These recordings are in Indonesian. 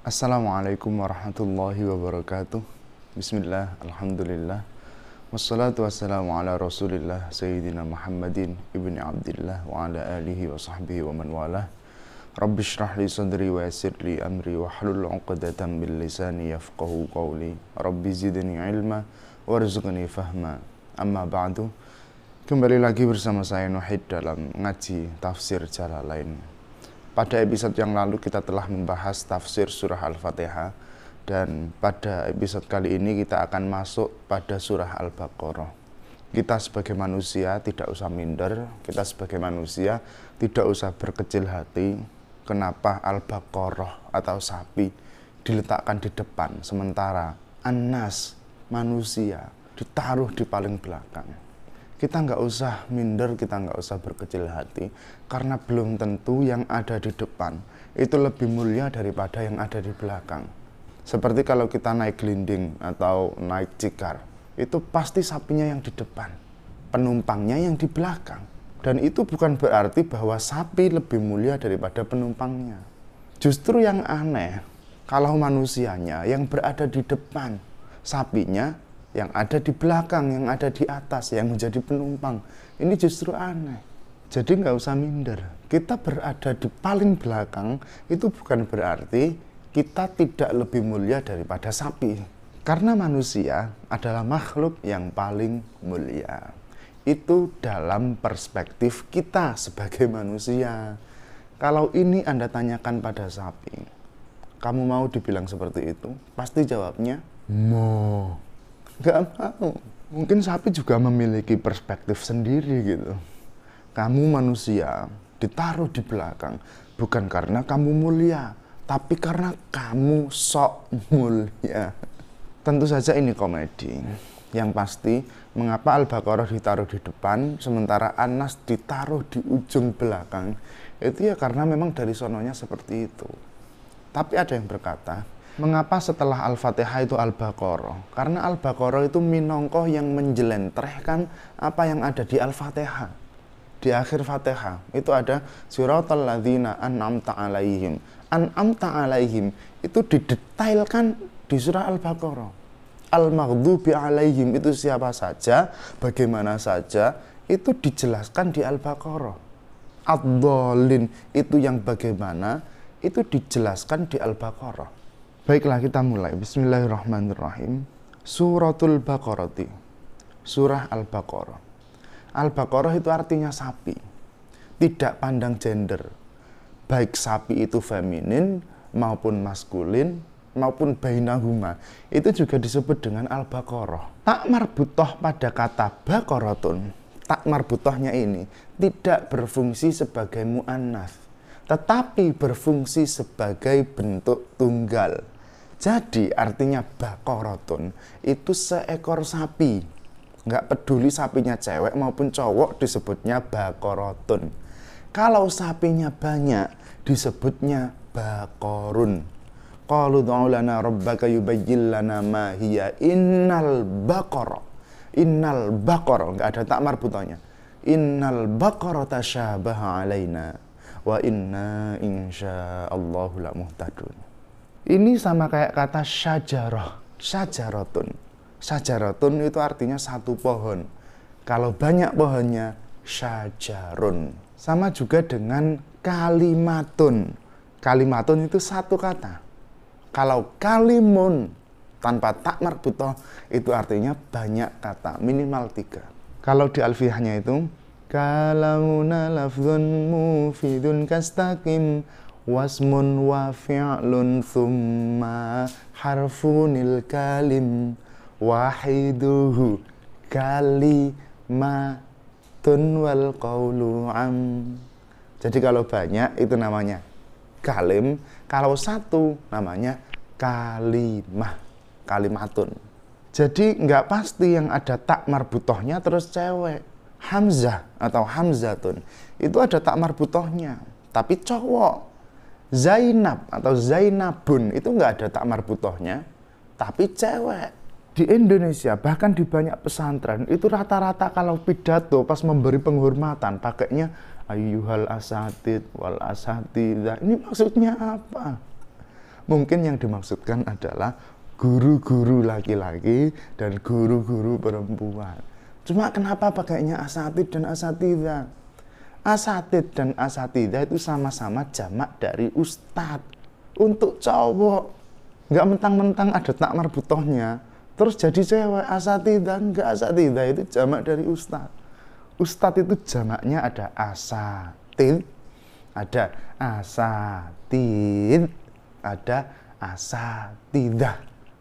Assalamualaikum warahmatullahi wabarakatuh. Bismillah, alhamdulillah. Wassalatu wassalamu ala rasulillah Sayyidina Muhammadin ibni Abdillah wa ala alihi wa sahbihi wa man walah. Rabbi shrah li sadri wa yassir li amri wa hlul 'uqdatam min lisani yafqahu qawli. Rabbi zidni ilma warzuqni fahma. Amma ba'du. Kembali lagi bersama saya Nuhid dalam ngaji tafsir Jalalain. Pada episode yang lalu kita telah membahas tafsir surah Al-Fatihah, dan pada episode kali ini kita akan masuk pada surah Al-Baqarah. Kita sebagai manusia tidak usah minder, kita sebagai manusia tidak usah berkecil hati. Kenapa Al-Baqarah atau sapi diletakkan di depan, sementara An-Nas, manusia, ditaruh di paling belakang? Kita nggak usah minder, kita nggak usah berkecil hati, karena belum tentu yang ada di depan itu lebih mulia daripada yang ada di belakang. Seperti kalau kita naik gelinding atau naik cikar, itu pasti sapinya yang di depan, penumpangnya yang di belakang. Dan itu bukan berarti bahwa sapi lebih mulia daripada penumpangnya. Justru yang aneh, kalau manusianya yang berada di depan, sapinya yang ada di belakang, yang ada di atas, yang menjadi penumpang. Ini justru aneh. Jadi nggak usah minder. Kita berada di paling belakang, itu bukan berarti kita tidak lebih mulia daripada sapi. Karena manusia adalah makhluk yang paling mulia. Itu dalam perspektif kita sebagai manusia. Kalau ini Anda tanyakan pada sapi, kamu mau dibilang seperti itu? Pasti jawabnya, mau. Gak mau. Mungkin sapi juga memiliki perspektif sendiri gitu. Kamu manusia ditaruh di belakang bukan karena kamu mulia, tapi karena kamu sok mulia. Tentu saja ini komedi. Yang pasti, mengapa Al-Baqarah ditaruh di depan sementara An-Nas ditaruh di ujung belakang, itu ya karena memang dari sononya seperti itu. Tapi ada yang berkata, mengapa setelah Al-Fatihah itu Al-Baqarah? Karena Al-Baqarah itu minangka yang menjelentrehkan apa yang ada di Al-Fatihah. Di akhir Fatihah itu ada siratal ladzina an'amta 'alaihim. An'amta 'alaihim itu didetailkan di surah Al-Baqarah. Al-maghdubi 'alaihim itu siapa saja, bagaimana saja, itu dijelaskan di Al-Baqarah. Ad-dhalin itu yang bagaimana, itu dijelaskan di Al-Baqarah. Baiklah, kita mulai. Bismillahirrahmanirrahim. Suratul Baqarati, surah Al-Baqarah. Al-Baqarah itu artinya sapi. Tidak pandang gender. Baik sapi itu feminin maupun maskulin maupun bainahuma. Itu juga disebut dengan Al-Baqarah. Tak marbutoh pada kata Baqaratun. Tak marbutohnya ini tidak berfungsi sebagai mu'annas, tetapi berfungsi sebagai bentuk tunggal. Jadi artinya Baqaratun itu seekor sapi. Nggak peduli sapinya cewek maupun cowok, disebutnya Baqaratun. Kalau sapinya banyak, disebutnya Baqarun. Qalu ud'u lana rabbaka yubayyin lana ma hiya innal baqara. Innal baqara, nggak ada tak marbutohnya. Innal baqara tasyabaha alaina wa inna insyaallahu la muhtadun. Ini sama kayak kata syajarah, syajaratun. Syajaratun itu artinya satu pohon. Kalau banyak pohonnya, syajarun. Sama juga dengan kalimatun. Kalimatun itu satu kata. Kalau kalimun tanpa tak marbutoh, itu artinya banyak kata, minimal 3. Kalau di alfiyahnya itu, kalamuna lafzun mufidun kastaqim wasmun wa fi'lun thumma harfunil kalim wahiduhu kalimatun wal qawlu am. Jadi kalau banyak itu namanya kalim, kalau satu namanya kalimah, kalimatun. Jadi nggak pasti yang ada tak marbutohnya terus cewek. Hamzah atau hamzatun itu ada tak marbutohnya, tapi cowok. Zainab atau Zainabun itu nggak ada tak marbutohnya, tapi cewek. Di Indonesia, bahkan di banyak pesantren, itu rata-rata kalau pidato pas memberi penghormatan, pakainya ayyuhal asatid wal asatidah. Ini maksudnya apa? Mungkin yang dimaksudkan adalah guru-guru laki-laki dan guru-guru perempuan. Cuma kenapa pakainya asatid dan asatidah? Asatid dan asatidah itu sama-sama jamak dari ustadz. Untuk cowok, nggak mentang-mentang ada tak marbutohnya terus jadi cewek. Asatidah, nggak, asatidah itu jamak dari ustadz. Ustadz itu jamaknya ada asatid, ada asatid, ada asatidah.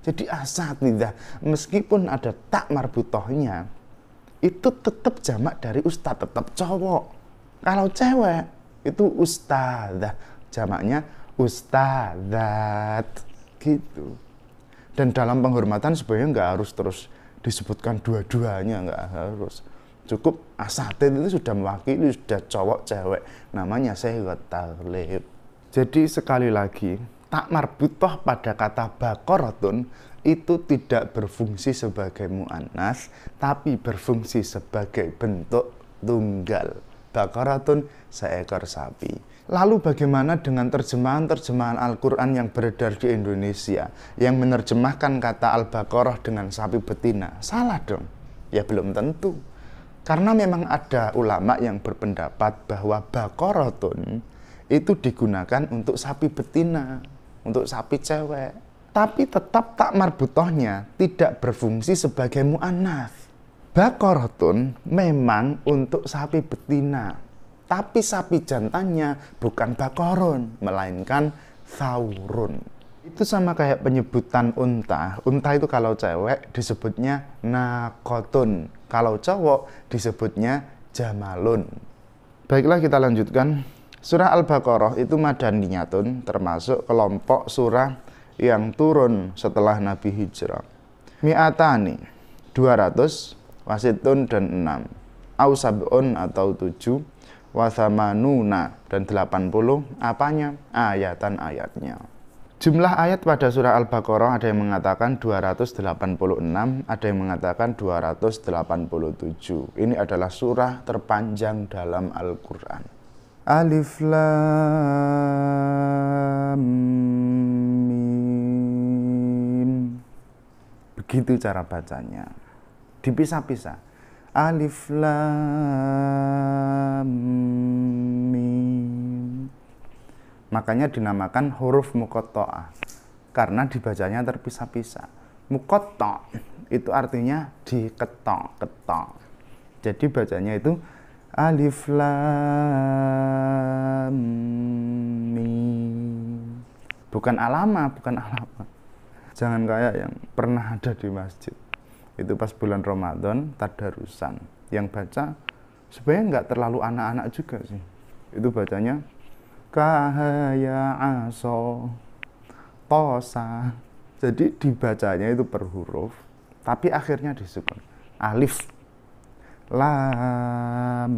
Jadi asatidah, meskipun ada tak marbutohnya, itu tetap jamak dari ustadz, tetap cowok. Kalau cewek, itu ustadzah, jamaknya ustadzat, gitu. Dan dalam penghormatan sebenarnya nggak harus terus disebutkan dua-duanya, nggak harus. Cukup asatid itu sudah mewakili, sudah cowok cewek, namanya sayyid taglib. Jadi sekali lagi, tak marbutoh pada kata baqaratun itu tidak berfungsi sebagai muannas, tapi berfungsi sebagai bentuk tunggal. Baqaratun, seekor sapi. Lalu bagaimana dengan terjemahan-terjemahan Al-Quran yang beredar di Indonesia yang menerjemahkan kata Al-Baqarah dengan sapi betina? Salah dong? Ya belum tentu. Karena memang ada ulama yang berpendapat bahwa baqaratun itu digunakan untuk sapi betina, untuk sapi cewek. Tapi tetap tak marbutohnya tidak berfungsi sebagai mu'annas. Baqaratun memang untuk sapi betina, tapi sapi jantannya bukan baqarun, melainkan thawrun. Itu sama kayak penyebutan unta. Unta itu kalau cewek disebutnya naqatun, kalau cowok disebutnya jamalun. Baiklah, kita lanjutkan. Surah Al-Baqarah itu madaniyatun, termasuk kelompok surah yang turun setelah Nabi hijrah. Mi'atani, 200, wasitun dan 6, au sab'un atau 7, wasamanuna dan 80, apanya? Ayatan ayatnya. Jumlah ayat pada surah Al-Baqarah ada yang mengatakan 286, ada yang mengatakan 287. Ini adalah surah terpanjang dalam Al-Quran. Alif Lam Mim. Begitu cara bacanya. Dipisah-pisah. Alif Lam Mim. Makanya dinamakan huruf muqatta'ah karena dibacanya terpisah-pisah. Muqatta' itu artinya diketok-ketok. Jadi bacanya itu Alif Lam Mim. Bukan alama, bukan alama. Jangan kayak yang pernah ada di masjid. Itu pas bulan Ramadan, tadarusan. Yang baca sebenarnya nggak terlalu anak-anak juga sih. Itu bacanya kahaya aso tosa. Jadi dibacanya itu per huruf, tapi akhirnya disukun. Alif Lam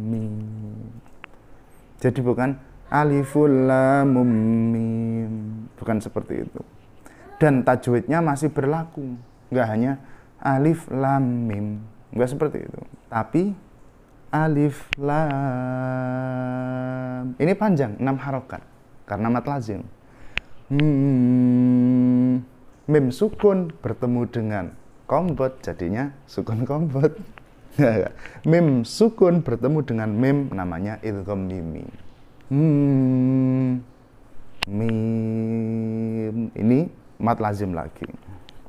Mim. Jadi bukan Aliful Lam Mim, bukan seperti itu. Dan tajwidnya masih berlaku, nggak hanya Alif Lam Mim, nggak seperti itu. Tapi Alif Lam, ini panjang, 6 harokat karena mat lazim. Mim sukun bertemu dengan kombot, jadinya sukun kombot. Mim sukun bertemu dengan mim, namanya idgham mimi. Mim, ini mat lazim lagi.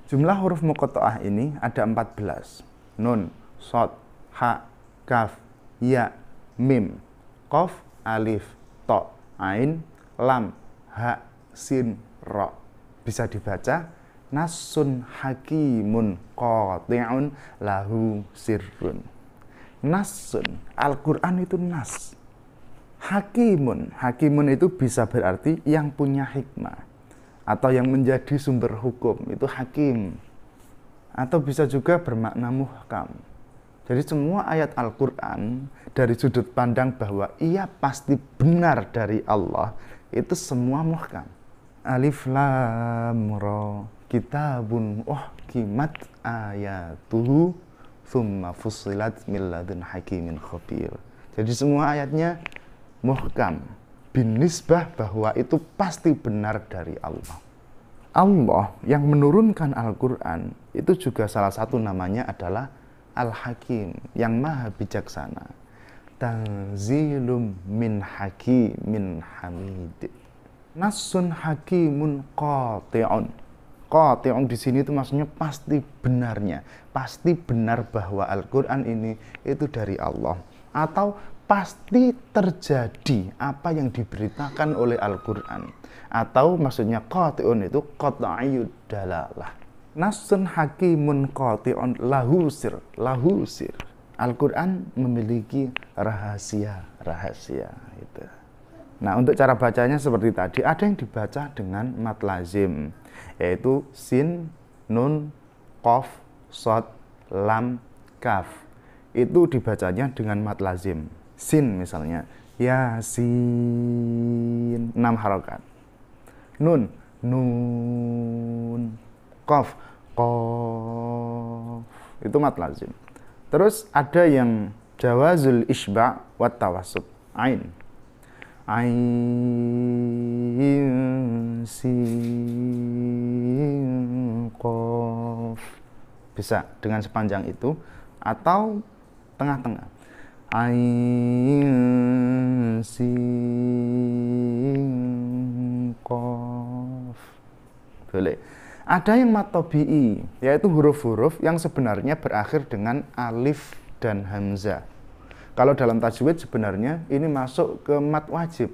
Jumlah huruf muqatta'ah ini ada 14. Nun, shad, ha, kaf, ya, mim, qaf, alif, ta, ain, lam, ha, sin, ra. Bisa dibaca nasun hakimun qati'un lahu sirrun. Nasun, Al-Quran itu nas. Hakimun, hakimun itu bisa berarti yang punya hikmah atau yang menjadi sumber hukum, itu hakim. Atau bisa juga bermakna muhkam. Jadi semua ayat Al-Quran dari sudut pandang bahwa ia pasti benar dari Allah, itu semua muhkam. Alif Lam Ra, kitabun uhkimat ayatuhu thumma fussilat min ladun hakimin khabir. Jadi semua ayatnya muhkam, binisbah bahwa itu pasti benar dari Allah. Allah yang menurunkan Al-Quran itu juga salah satu namanya adalah Al-Hakim, yang maha bijaksana. Tanzilum min hakimin hamid. Nasun hakimun qati'un. Qati'un di sini itu maksudnya pasti benarnya. Pasti benar bahwa Al-Quran ini itu dari Allah. Atau pasti terjadi apa yang diberitakan oleh Al-Quran. Atau maksudnya qati'un itu qat'iyud dalalah. Nasun hakimun qati'un lahu sir. Al-Quran memiliki rahasia itu. Nah, untuk cara bacanya seperti tadi, ada yang dibaca dengan mad lazim, yaitu sin, nun, qaf, shad, lam, kaf. Itu dibacanya dengan mad lazim. Sin misalnya, yasin, 6 harokat. Nun, nun, qaf, qaf. Itu mad lazim. Terus ada yang jawazul isba' wat tawassut. Ain. Ain sin qaf. Bisa dengan sepanjang itu atau tengah-tengah. Ain sin qaf. Boleh. Ada yang mad tabi'i, yaitu huruf-huruf yang sebenarnya berakhir dengan alif dan hamzah. Kalau dalam tajwid sebenarnya ini masuk ke mad wajib.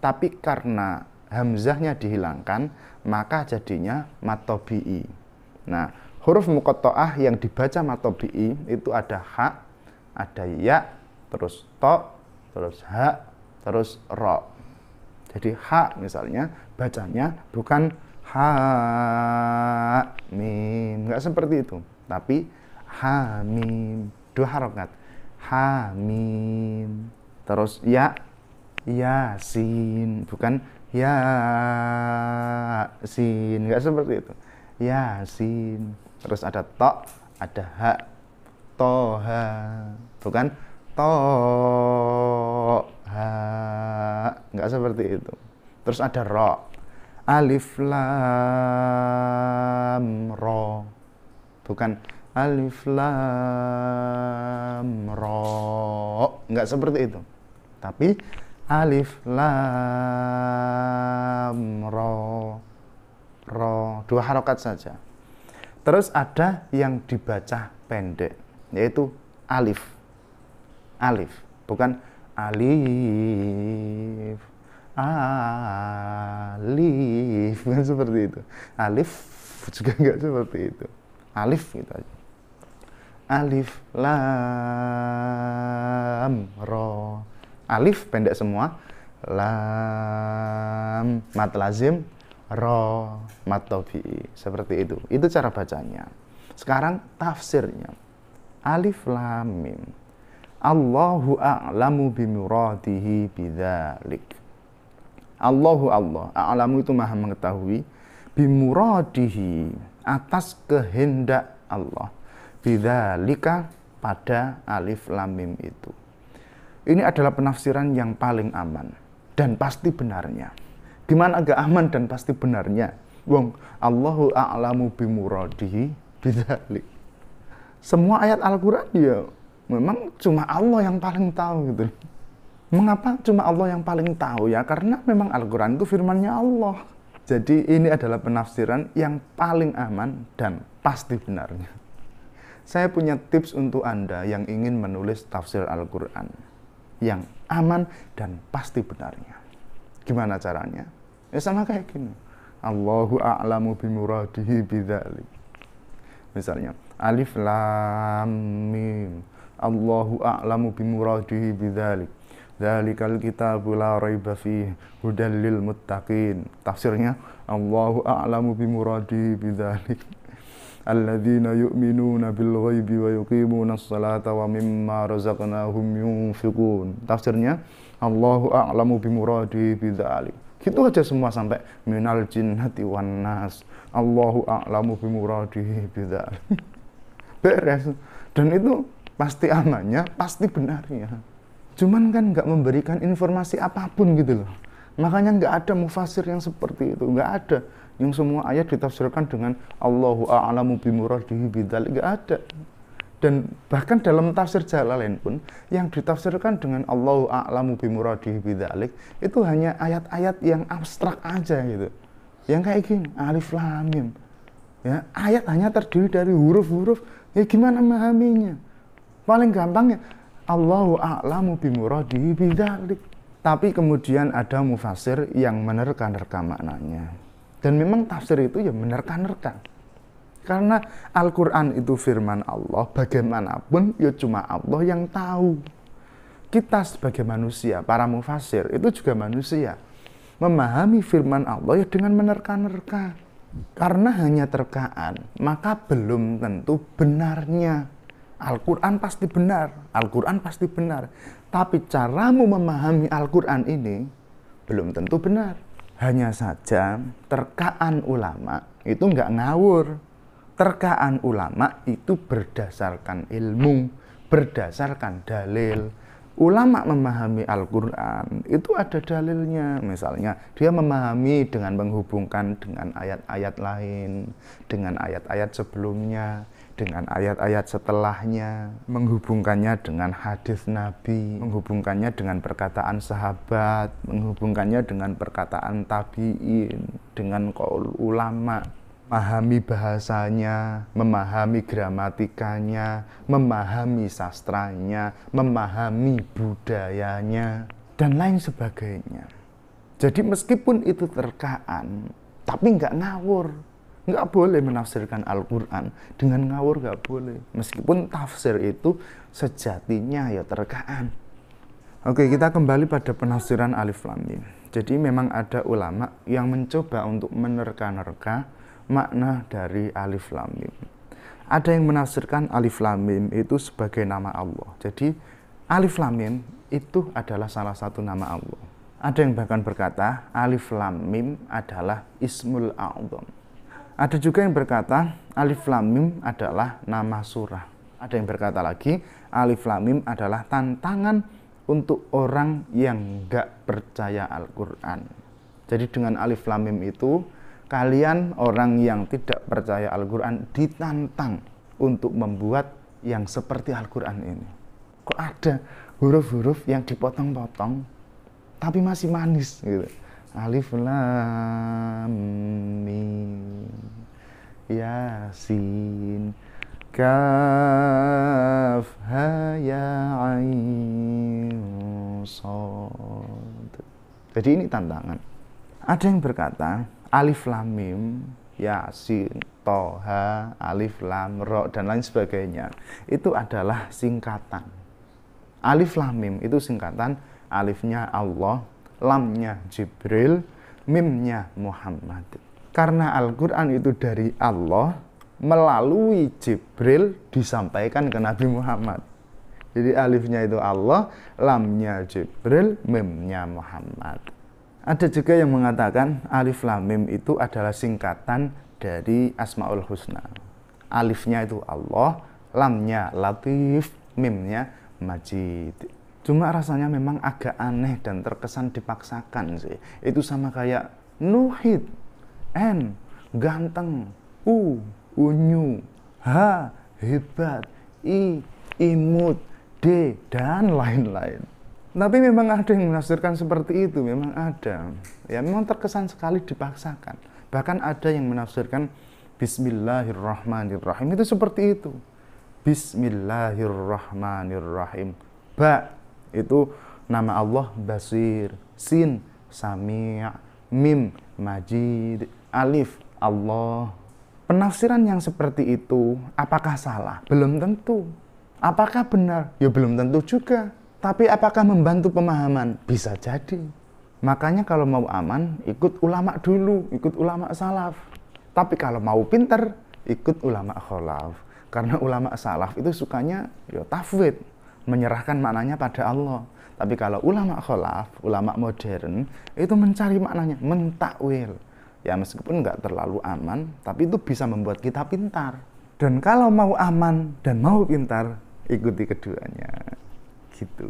Tapi karena hamzahnya dihilangkan, maka jadinya mad tabi'i. Nah, huruf muqatta'ah yang dibaca mad tabi'i itu ada ha, ada ya, terus to, terus ha, terus ro. Jadi ha misalnya bacanya bukan ha mim, nggak seperti itu, tapi ha mim, 2 harokat, ha mim. Terus ya, yasin, bukan ya sin, nggak seperti itu, yasin. Terus ada to, ada ha, toha, bukan to ha, nggak seperti itu. Terus ada ro, alif lam ro, bukan alif lam ro, nggak seperti itu, tapi alif lam ro, 2 harokat saja. Terus ada yang dibaca pendek, yaitu alif, bukan alif, bukan seperti itu. Alif juga enggak seperti itu. Alif gitu aja. Alif lam ro. Alif pendek semua. Lam mad lazim, ro mad tabi'i. Seperti itu. Itu cara bacanya. Sekarang tafsirnya. Alif lam mim. Allahu a'lamu bimuradihi bidzalik. Allahu Allah, a'lamu itu maha mengetahui, bimuradihi, atas kehendak Allah, bidzalika, pada alif lam mim itu. Ini adalah penafsiran yang paling aman dan pasti benarnya. Gimana agak aman dan pasti benarnya? Wong Allahu a'lamu bimuradihi bidzalik. Semua ayat Al-Qur'an ya memang cuma Allah yang paling tahu gitu. Mengapa cuma Allah yang paling tahu ya? Karena memang Al-Quran itu firman-Nya Allah. Jadi ini adalah penafsiran yang paling aman dan pasti benarnya. Saya punya tips untuk Anda yang ingin menulis tafsir Al-Quran yang aman dan pasti benarnya. Gimana caranya? Ya sama kayak gini. Allahu a'lamu bimuradihi bidzalik. Misalnya, alif lam mim. Allahu a'lamu bimuradihi bidzalik. Dzalikal kitabu la raiba fihi hudal lil muttaqin. Tafsirnya, Allahu a'lamu bimuradihi bidzalik. Alladzina yu'minuna bil ghaibi wa yuqimunas salata wa mimma razaqnahum yunfiqun. Tafsirnya, Allahu a'lamu bimuradihi bidzalik. Gitu aja semua sampai minal jinnati wan nas. Allahu a'lamu bimuradihi bidzalik. Beres. Dan itu pasti amannya, pasti benarnya. Cuman kan nggak memberikan informasi apapun gitu loh. Makanya nggak ada mufasir yang seperti itu, nggak ada. Yang semua ayat ditafsirkan dengan Allahu a'lamu bimuradihi bidzalik, nggak ada. Dan bahkan dalam tafsir Jalalain pun yang ditafsirkan dengan Allahu a'lamu bimuradihi bidzalik itu hanya ayat-ayat yang abstrak aja gitu. Yang kayak gini, alif lam mim. Ya, ayat hanya terdiri dari huruf-huruf. Ya gimana memahaminya? Paling gampangnya Allahu a'lamu bimuradihi bidzalik. Tapi kemudian ada mufasir yang menerka-nerka maknanya. Dan memang tafsir itu ya menerka-nerka. Karena Al-Quran itu firman Allah, bagaimanapun ya cuma Allah yang tahu. Kita sebagai manusia, para mufasir itu juga manusia. Memahami firman Allah ya dengan menerka-nerka. Karena hanya terkaan, maka belum tentu benarnya. Al-Quran pasti benar, Al-Quran pasti benar. Tapi caramu memahami Al-Quran ini belum tentu benar. Hanya saja terkaan ulama itu nggak ngawur. Terkaan ulama itu berdasarkan ilmu, berdasarkan dalil. Ulama memahami Al-Quran itu ada dalilnya. Misalnya dia memahami dengan menghubungkan dengan ayat-ayat lain, dengan ayat-ayat sebelumnya, dengan ayat-ayat setelahnya, menghubungkannya dengan hadis Nabi, menghubungkannya dengan perkataan sahabat, menghubungkannya dengan perkataan tabi'in, dengan qaul ulama, memahami bahasanya, memahami gramatikanya, memahami sastranya, memahami budayanya, dan lain sebagainya. Jadi meskipun itu terkaan, tapi nggak ngawur. Nggak boleh menafsirkan Al-Quran dengan ngawur, nggak boleh. Meskipun tafsir itu sejatinya ya terkaan. Oke, kita kembali pada penafsiran Alif Lam Mim. Jadi memang ada ulama yang mencoba untuk menerka-nerka makna dari Alif Lam Mim. Ada yang menafsirkan Alif Lam Mim itu sebagai nama Allah. Jadi Alif Lam Mim itu adalah salah satu nama Allah. Ada yang bahkan berkata Alif Lam Mim adalah Ismul A'zam. Ada juga yang berkata Alif Lam Mim adalah nama surah. Ada yang berkata lagi Alif Lam Mim adalah tantangan untuk orang yang nggak percaya Al-Quran. Jadi dengan Alif Lam Mim itu kalian orang yang tidak percaya Al-Quran ditantang untuk membuat yang seperti Al-Quran ini. Kok ada huruf-huruf yang dipotong-potong tapi masih manis gitu. Alif Lam Mim Yasin Kaf Ha Ya Ain Shad. Jadi ini tantangan. Ada yang berkata Alif Lam Mim Yasin Toha Alif Lam Ra dan lain sebagainya itu adalah singkatan. Alif Lam Mim itu singkatan, alifnya Allah, lamnya Jibril, mimnya Muhammad. Karena Al-Quran itu dari Allah, melalui Jibril disampaikan ke Nabi Muhammad. Jadi alifnya itu Allah, lamnya Jibril, mimnya Muhammad. Ada juga yang mengatakan Alif Lam Mim itu adalah singkatan dari Asmaul Husna. Alifnya itu Allah, lamnya Latif, mimnya Majid. Cuma rasanya memang agak aneh dan terkesan dipaksakan sih. Itu sama kayak Nuhid, N, ganteng, U, unyu, H, hebat, I, imut, D, dan lain-lain. Tapi memang ada yang menafsirkan seperti itu, memang ada. Ya memang terkesan sekali dipaksakan. Bahkan ada yang menafsirkan Bismillahirrahmanirrahim itu seperti itu. Bismillahirrahmanirrahim. Ba itu nama Allah Basir, Sin Sami', Mim Majid, Alif Allah. Penafsiran yang seperti itu apakah salah? Belum tentu. Apakah benar? Ya belum tentu juga. Tapi apakah membantu pemahaman? Bisa jadi. Makanya kalau mau aman, ikut ulama dulu, ikut ulama salaf. Tapi kalau mau pinter, ikut ulama kholaf. Karena ulama salaf itu sukanya ya tafwid, menyerahkan maknanya pada Allah. Tapi kalau ulama kholaf, ulama modern, itu mencari maknanya, mentakwil. Ya meskipun nggak terlalu aman, tapi itu bisa membuat kita pintar. Dan kalau mau aman dan mau pintar, ikuti keduanya. Gitu.